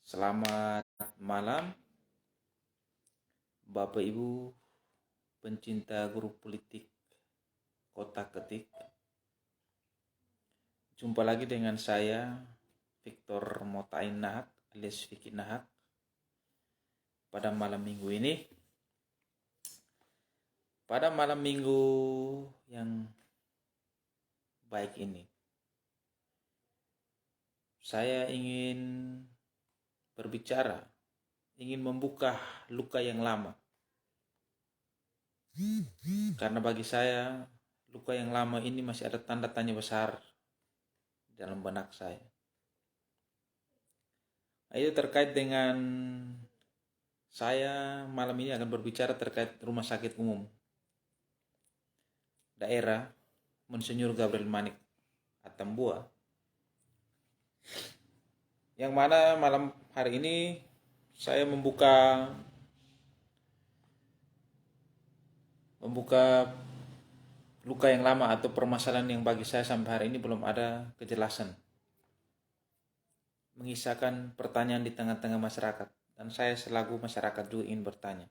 Selamat malam, Bapak Ibu pencinta guru politik Kota Ketik. Jumpa lagi dengan saya, Victor Motain Nahak alias Vicky Nahak, pada malam minggu ini. Pada malam minggu yang baik ini, saya ingin berbicara, ingin membuka luka yang lama. Karena bagi saya, luka yang lama ini masih ada tanda tanya besar dalam benak saya. Itu terkait dengan saya malam ini akan berbicara terkait Rumah Sakit Umum Daerah Monsinyur Gabriel Manik Atambua, yang mana malam hari ini saya membuka luka yang lama atau permasalahan yang bagi saya sampai hari ini belum ada kejelasan, mengisahkan pertanyaan di tengah-tengah masyarakat, dan saya selaku masyarakat juga ingin bertanya,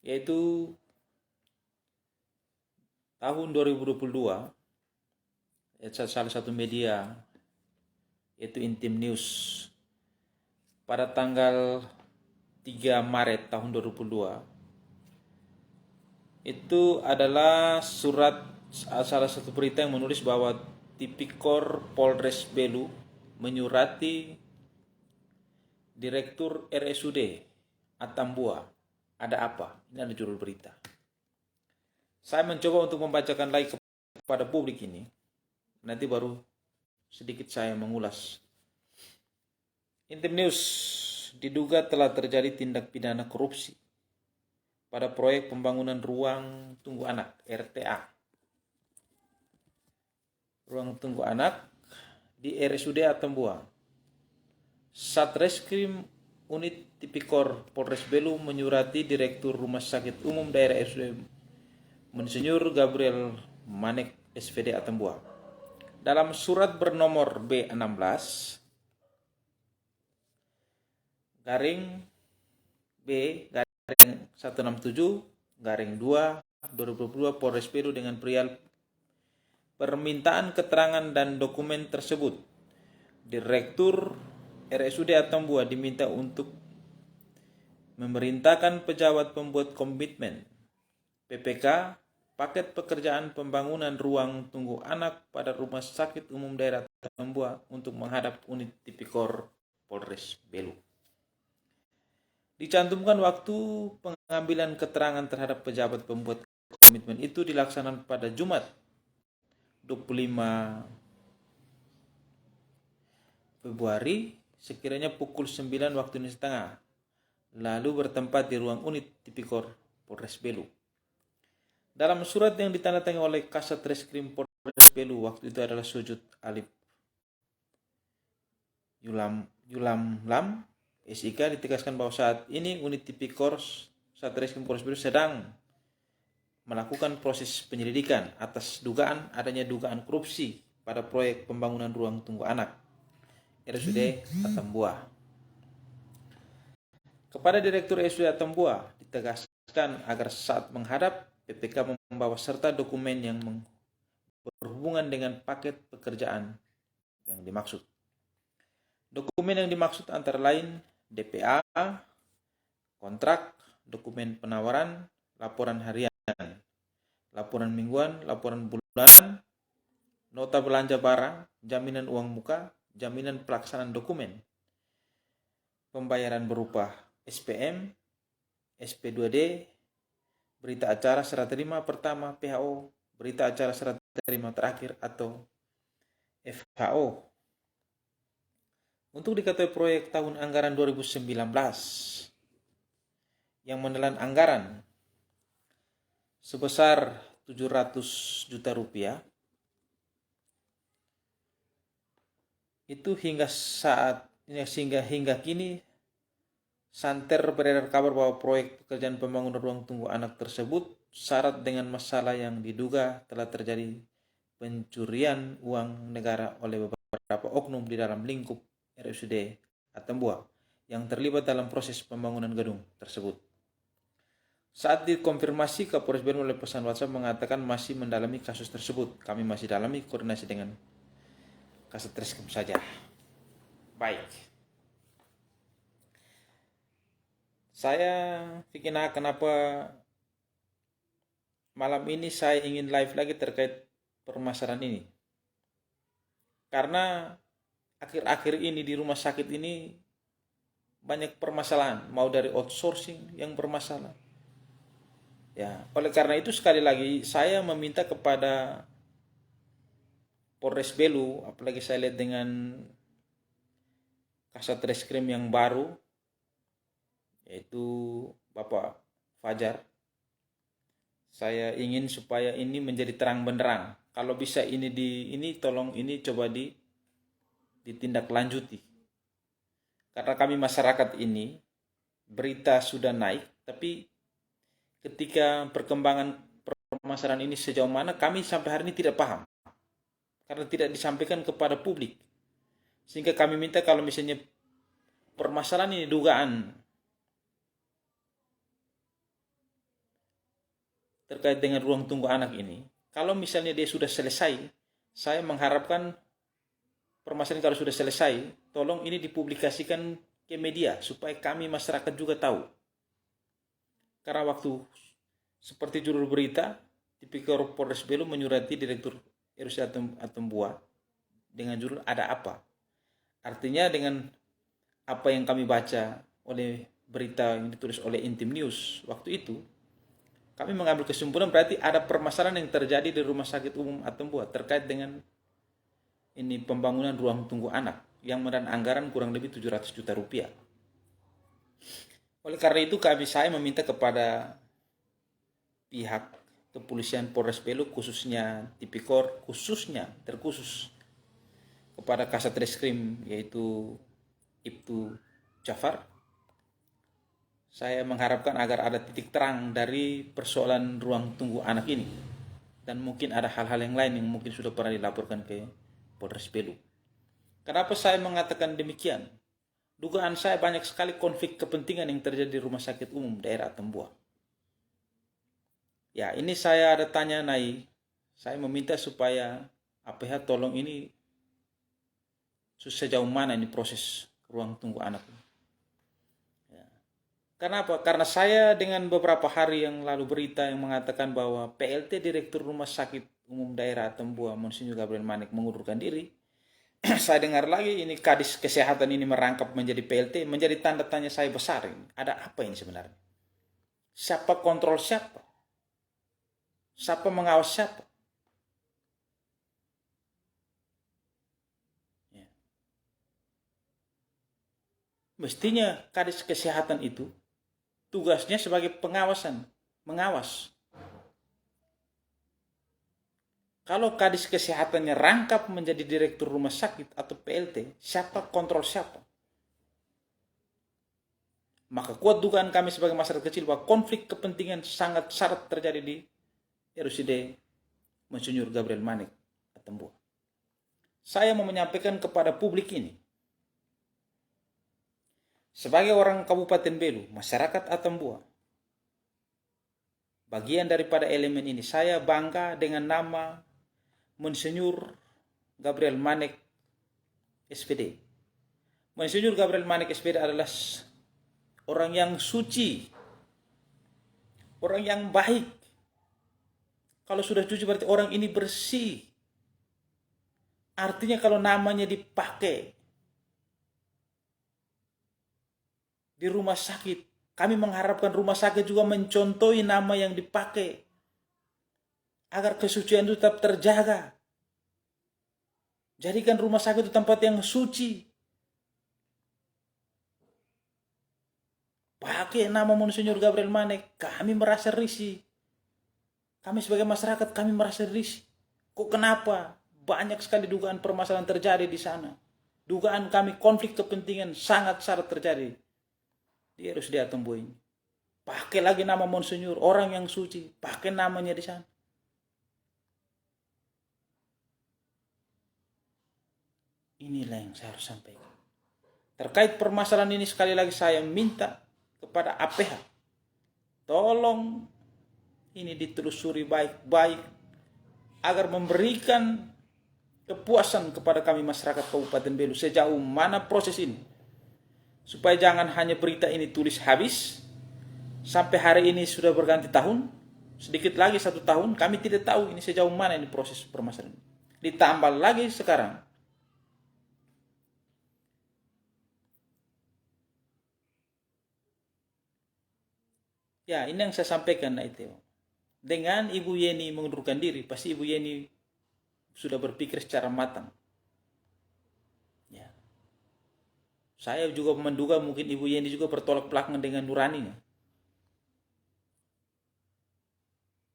yaitu tahun 2022 salah satu media yaitu Intim News pada tanggal 3 Maret tahun 2022 itu adalah surat, salah satu berita yang menulis bahwa Tipikor Polres Belu menyurati Direktur RSUD Atambua. Ada apa? Ini ada judul berita. Saya mencoba untuk membacakan lagi kepada publik ini, nanti baru sedikit saya mengulas. Intim News, diduga telah terjadi tindak pidana korupsi pada proyek pembangunan ruang tunggu anak RTA. Ruang tunggu anak di RSUD Atambua. Satreskrim Unit Tipikor Polres Belu menyurati Direktur Rumah Sakit Umum Daerah RSUD Monsinyur Gabriel Manik SPD Atambua. Dalam surat bernomor B16 garing B garing 167 garing 2 2022 Polres Belu dengan perihal permintaan keterangan dan dokumen tersebut, Direktur RSUD Atambua diminta untuk memerintahkan pejabat pembuat komitmen PPK paket pekerjaan pembangunan ruang tunggu anak pada Rumah Sakit Umum Daerah Atambua untuk menghadap unit Tipikor Polres Belu. Dicantumkan waktu pengambilan keterangan terhadap pejabat pembuat komitmen itu dilaksanakan pada Jumat 25 Februari sekiranya pukul 9 waktu Indonesia Tengah, lalu bertempat di ruang unit Tipikor Polres Belu. Dalam surat yang ditandatangani oleh Kasat Reskrim Polres Belu waktu itu adalah Sujud Alif Yulamlam SIK, ditegaskan bahwa saat ini unit Tipikor Satreskrim Polres Belu sedang melakukan proses penyelidikan atas adanya dugaan korupsi pada proyek pembangunan ruang tunggu anak RSUD Atambua. Kepada Direktur RSUD Atambua ditegaskan agar saat menghadap PPK membawa serta dokumen yang berhubungan dengan paket pekerjaan yang dimaksud. Dokumen yang dimaksud antara lain DPA, kontrak, dokumen penawaran, laporan harian, laporan mingguan, laporan bulanan, nota belanja barang, jaminan uang muka, jaminan pelaksanaan dokumen, pembayaran berupa SPM, SP2D, berita acara serah terima pertama PHO, berita acara serah terima terakhir atau FHO. Untuk diketahui proyek tahun anggaran 2019 yang menelan anggaran sebesar 700 juta rupiah, itu hingga kini santer beredar kabar bahwa proyek pekerjaan pembangunan ruang tunggu anak tersebut syarat dengan masalah yang diduga telah terjadi pencurian uang negara oleh beberapa oknum di dalam lingkup RSUD Atambua yang terlibat dalam proses pembangunan gedung tersebut. Saat dikonfirmasi, Kapolres Belu melalui pesan WhatsApp mengatakan masih mendalami kasus tersebut. Kami masih dalami koordinasi dengan Kasat Reskrim saja. Baik. Saya pikir kenapa malam ini saya ingin live lagi terkait permasalahan ini. Karena akhir-akhir ini di rumah sakit ini banyak permasalahan, mau dari outsourcing yang bermasalah. Ya, oleh karena itu sekali lagi saya meminta kepada Polres Belu, apalagi saya lihat dengan Kasat Reskrim yang baru, yaitu Bapak Fajar. Saya ingin supaya ini menjadi terang benderang. Kalau bisa ini tolong ini coba ditindaklanjuti. Karena kami masyarakat ini berita sudah naik, tapi ketika perkembangan permasalahan ini sejauh mana kami sampai hari ini tidak paham. Karena tidak disampaikan kepada publik. Sehingga kami minta kalau misalnya permasalahan ini dugaan terkait dengan ruang tunggu anak ini, kalau misalnya dia sudah selesai, saya mengharapkan permasalahan kalau sudah selesai, tolong ini dipublikasikan ke media supaya kami masyarakat juga tahu. Karena waktu seperti judul berita, Tipikor Polres Belu menyurati Direktur RUC Atambua dengan judul Ada Apa. Artinya dengan apa yang kami baca oleh berita yang ditulis oleh Intim News waktu itu, kami mengambil kesimpulan berarti ada permasalahan yang terjadi di Rumah Sakit Umum Atambua terkait dengan ini pembangunan ruang tunggu anak yang menelan anggaran kurang lebih 700 juta rupiah. Oleh karena itu saya meminta kepada pihak kepolisian Polres Belu khususnya Tipikor terkhusus kepada Kasat Reskrim yaitu Ibtu Jafar. Saya mengharapkan agar ada titik terang dari persoalan ruang tunggu anak ini. Dan mungkin ada hal-hal yang lain yang mungkin sudah pernah dilaporkan ke Polres Belu. Kenapa saya mengatakan demikian? Dugaan saya banyak sekali konflik kepentingan yang terjadi di Rumah Sakit Umum daerah Atambua. Ya, ini saya ada tanya Nai. Saya meminta supaya APH tolong ini sejauh mana ini proses ruang tunggu anak. Ya. Kenapa? Karena saya dengan beberapa hari yang lalu berita yang mengatakan bahwa PLT Direktur Rumah Sakit Umum Daerah Atambua, Monsinyur Gabriel Manik mengundurkan diri. Saya dengar lagi ini Kadis Kesehatan ini merangkap menjadi PLT, menjadi tanda tanya saya besar ini. Ada apa ini sebenarnya? Siapa kontrol siapa? Siapa mengawas siapa? Ya. Mestinya Kadis Kesehatan itu tugasnya sebagai mengawas. Kalau Kadis Kesehatannya rangkap menjadi Direktur Rumah Sakit atau PLT, siapa kontrol siapa? Maka kuat dugaan kami sebagai masyarakat kecil bahwa konflik kepentingan sangat syarat terjadi di RUCD Monsinyur Gabriel Manik Atambua. Saya mau menyampaikan kepada publik ini, sebagai orang Kabupaten Belu, masyarakat Atambua, bagian daripada elemen ini, saya bangga dengan nama Monsinyur Gabriel Manik SPD. Monsinyur Gabriel Manik SPD adalah orang yang suci, orang yang baik. Kalau sudah suci berarti orang ini bersih. Artinya kalau namanya dipakai di rumah sakit, kami mengharapkan rumah sakit juga mencontohi nama yang dipakai agar kesucian itu tetap terjaga. Jadikan rumah sakit itu tempat yang suci. Pakai nama Monsinyur Gabriel Manik, kami merasa risih. Kami sebagai masyarakat, kami merasa risih. Kok kenapa? Banyak sekali dugaan permasalahan terjadi di sana. Dugaan kami konflik kepentingan sangat syarat terjadi. Dia harus dia temui. Pakai lagi nama Monsinyur, orang yang suci. Pakai namanya di sana. Inilah yang saya harus sampaikan. Terkait permasalahan ini sekali lagi saya minta kepada APH, tolong ini ditelusuri baik-baik agar memberikan kepuasan kepada kami masyarakat Kabupaten Belu sejauh mana proses ini. Supaya jangan hanya berita ini tulis habis, sampai hari ini sudah berganti tahun, sedikit lagi 1 tahun, kami tidak tahu ini sejauh mana ini proses permasalahan. Ditambah lagi sekarang, ya ini yang saya sampaikan, itu. Dengan Ibu Yeni mengundurkan diri, pasti Ibu Yeni sudah berpikir secara matang. Ya. Saya juga menduga mungkin Ibu Yeni juga bertolak belakang dengan nuraninya.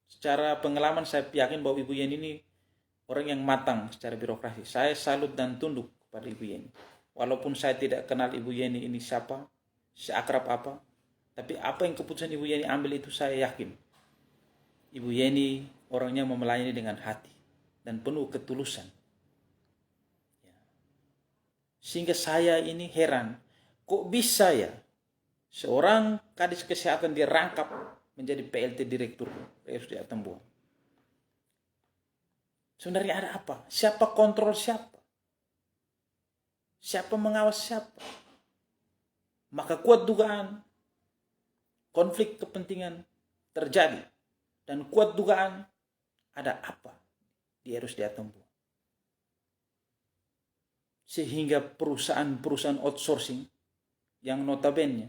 Secara pengalaman saya yakin bahwa Ibu Yeni ini orang yang matang secara birokrasi. Saya salut dan tunduk kepada Ibu Yeni. Walaupun saya tidak kenal Ibu Yeni ini siapa, seakrab apa, tapi apa yang keputusan Ibu Yeni ambil itu saya yakin. Ibu Yeni orangnya melayani dengan hati dan penuh ketulusan. Sehingga saya ini heran, kok bisa ya seorang kadis kesehatan dirangkap menjadi PLT Direktur RSUD Atambua. Sebenarnya ada apa? Siapa kontrol siapa? Siapa mengawas siapa? Maka kuat dugaan konflik kepentingan terjadi. Dan kuat dugaan ada apa di RSUD Atambua. Sehingga perusahaan-perusahaan outsourcing yang notabene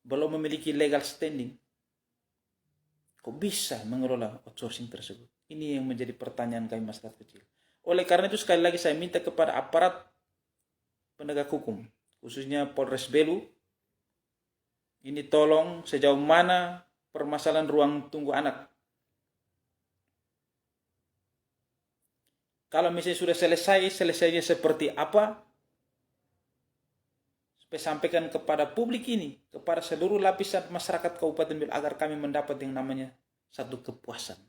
belum memiliki legal standing, kok bisa mengelola outsourcing tersebut? Ini yang menjadi pertanyaan kami masyarakat kecil. Oleh karena itu sekali lagi saya minta kepada aparat penegak hukum, khususnya Polres Belu, ini tolong sejauh mana permasalahan ruang tunggu anak. Kalau misalnya sudah selesainya seperti apa, supaya sampaikan kepada publik ini, kepada seluruh lapisan masyarakat Kabupaten Belu, agar kami mendapat yang namanya satu kepuasan.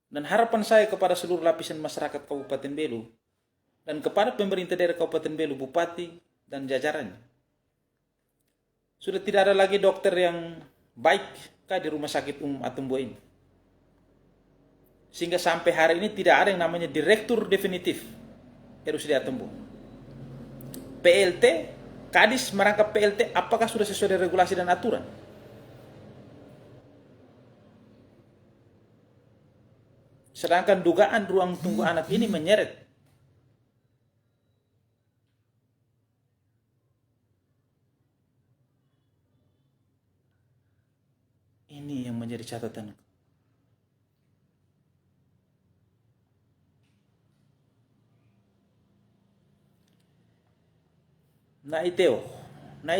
Dan harapan saya kepada seluruh lapisan masyarakat Kabupaten Belu, dan kepada pemerintah daerah Kabupaten Belu, Bupati dan jajarannya, sudah tidak ada lagi dokter yang baik di Rumah Sakit Umum Atambua ini. Sehingga sampai hari ini tidak ada yang namanya direktur definitif RSUD Atambua. PLT, kadis merangkap PLT, apakah sudah sesuai dengan regulasi dan aturan? Sedangkan dugaan ruang tunggu anak ini menyeret ini yang menjadi catatan. Naik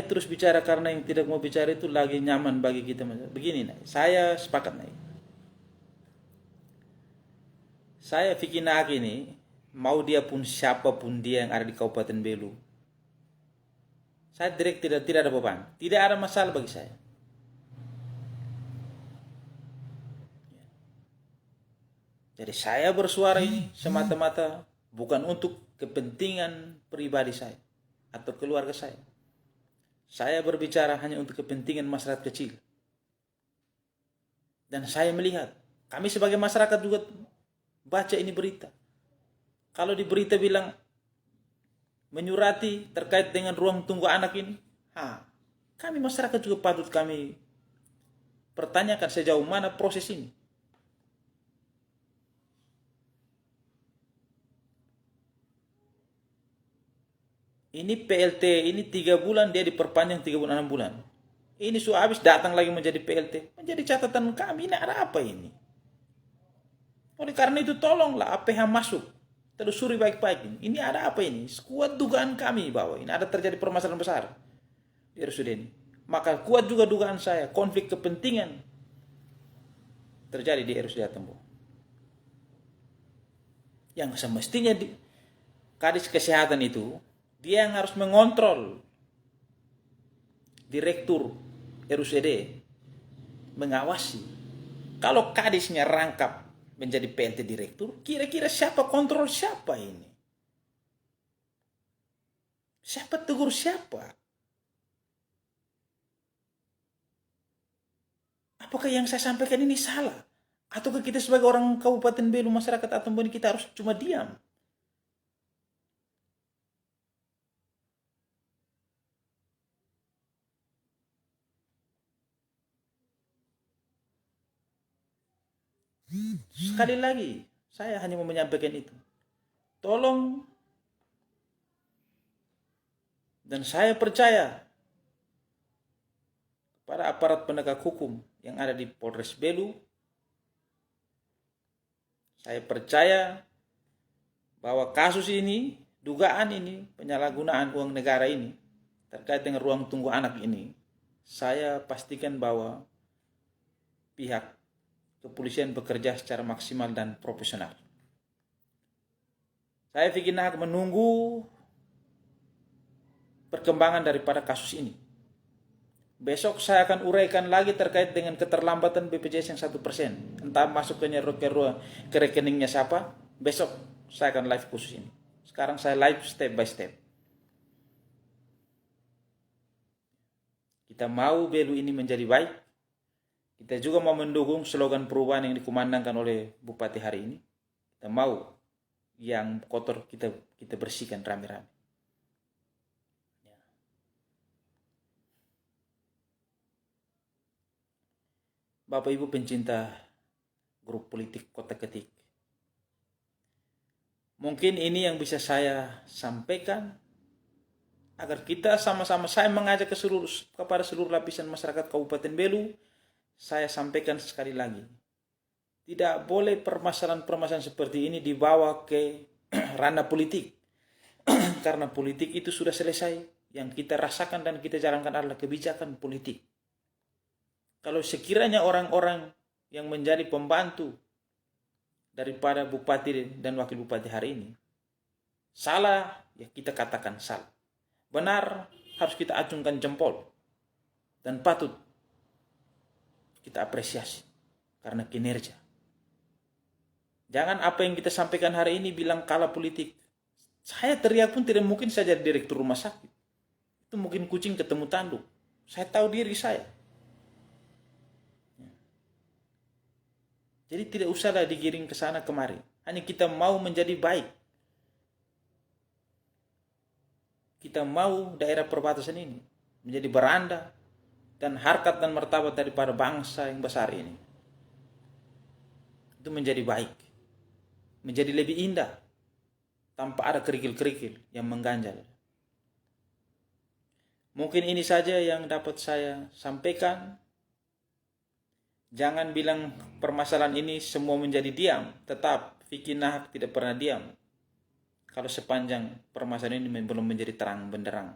terus bicara karena yang tidak mau bicara itu lagi nyaman bagi kita. Begini, saya sepakat, saya pikir ini, mau dia pun siapapun dia yang ada di Kabupaten Belu, saya tidak ada beban, tidak ada masalah bagi saya. Jadi saya bersuara ini semata-mata bukan untuk kepentingan pribadi saya atau keluarga saya. Saya berbicara hanya untuk kepentingan masyarakat kecil. Dan saya melihat, kami sebagai masyarakat juga baca ini berita. Kalau di berita bilang menyurati terkait dengan ruang tunggu anak ini, kami masyarakat juga patut kami pertanyakan sejauh mana proses ini. Ini PLT, ini 3 bulan, dia diperpanjang 3 bulan, 6 bulan. Ini sudah habis, datang lagi menjadi PLT. Menjadi catatan kami, ini ada apa ini? Oleh karena itu tolonglah APH masuk. Telusuri baik-baik ini. Ini ada apa ini? Kuat dugaan kami bahwa ini ada terjadi permasalahan besar di RSUD ini. Maka kuat juga dugaan saya, konflik kepentingan terjadi di RSUD Atambua. Yang semestinya kadis kesehatan itu, dia yang harus mengontrol direktur RSUD, mengawasi. Kalau kadisnya rangkap menjadi PLT direktur, kira-kira siapa kontrol siapa ini? Siapa tegur siapa? Apakah yang saya sampaikan ini salah? Ataukah kita sebagai orang Kabupaten Belu, masyarakat Atomboni, kita harus cuma diam? Sekali lagi, saya hanya mau menyampaikan itu. Tolong, dan saya percaya pada aparat penegak hukum yang ada di Polres Belu. Saya percaya bahwa kasus ini, dugaan ini, penyalahgunaan uang negara ini, terkait dengan ruang tunggu anak ini, saya pastikan bahwa pihak kepolisian bekerja secara maksimal dan profesional. Saya Vicky Nahak menunggu perkembangan daripada kasus ini. Besok saya akan uraikan lagi terkait dengan keterlambatan BPJS yang 1%. Entah masuk ke rekeningnya siapa. Besok saya akan live khusus ini. Sekarang saya live step by step. Kita mau Belu ini menjadi baik. Kita juga mau mendukung slogan perubahan yang dikumandangkan oleh Bupati hari ini. Kita mau yang kotor kita bersihkan rame-rame. Bapak Ibu pencinta grup politik Kota Ketik, mungkin ini yang bisa saya sampaikan agar kita sama-sama, saya mengajak kepada seluruh lapisan masyarakat Kabupaten Belu. Saya sampaikan sekali lagi, tidak boleh permasalahan-permasalahan seperti ini dibawa ke ranah politik. Karena politik itu sudah selesai. Yang kita rasakan dan kita jalankan adalah kebijakan politik. Kalau sekiranya orang-orang yang menjadi pembantu daripada bupati dan wakil bupati hari ini salah, ya kita katakan salah. Benar, harus kita acungkan jempol. Dan patut kita apresiasi karena kinerja. Jangan apa yang kita sampaikan hari ini bilang kalah politik. Saya teriak pun tidak mungkin saya jadi direktur rumah sakit. Itu mungkin kucing ketemu tanduk. Saya tahu diri saya. Jadi tidak usahlah digiring ke sana kemari. Hanya kita mau menjadi baik. Kita mau daerah perbatasan ini menjadi beranda dan harkat dan martabat daripada bangsa yang besar ini. Itu menjadi baik. Menjadi lebih indah. Tanpa ada kerikil-kerikil yang mengganjal. Mungkin ini saja yang dapat saya sampaikan. Jangan bilang permasalahan ini semua menjadi diam. Tetap Vicky Nahak tidak pernah diam. Kalau sepanjang permasalahan ini belum menjadi terang benderang.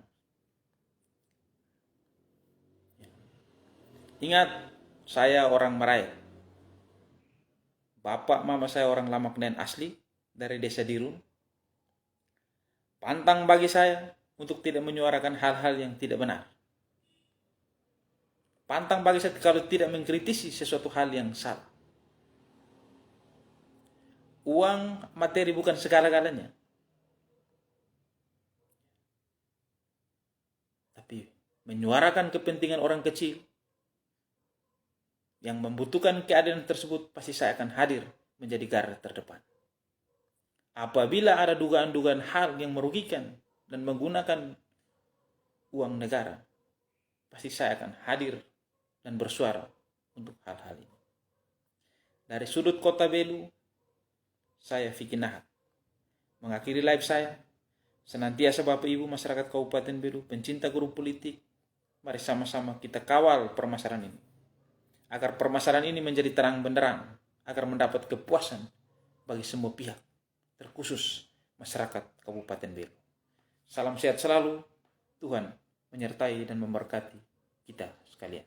Ingat, saya orang Merayak. Bapak mama saya orang Lamaknen asli dari desa Dirun. Pantang bagi saya untuk tidak menyuarakan hal-hal yang tidak benar. Pantang bagi saya kalau tidak mengkritisi sesuatu hal yang salah. Uang materi bukan segala-galanya. Tapi menyuarakan kepentingan orang kecil yang membutuhkan keadilan tersebut, pasti saya akan hadir menjadi garda terdepan. Apabila ada dugaan-dugaan hal yang merugikan dan menggunakan uang negara, pasti saya akan hadir dan bersuara untuk hal-hal ini. Dari sudut Kota Belu, saya Vicky Nahak mengakhiri live saya. Senantiasa Bapak Ibu masyarakat Kabupaten Belu, pencinta grup politik, mari sama-sama kita kawal permasalahan ini. Agar permasalahan ini menjadi terang benderang, agar mendapat kepuasan bagi semua pihak, terkhusus masyarakat Kabupaten Belu. Salam sehat selalu, Tuhan menyertai dan memberkati kita sekalian.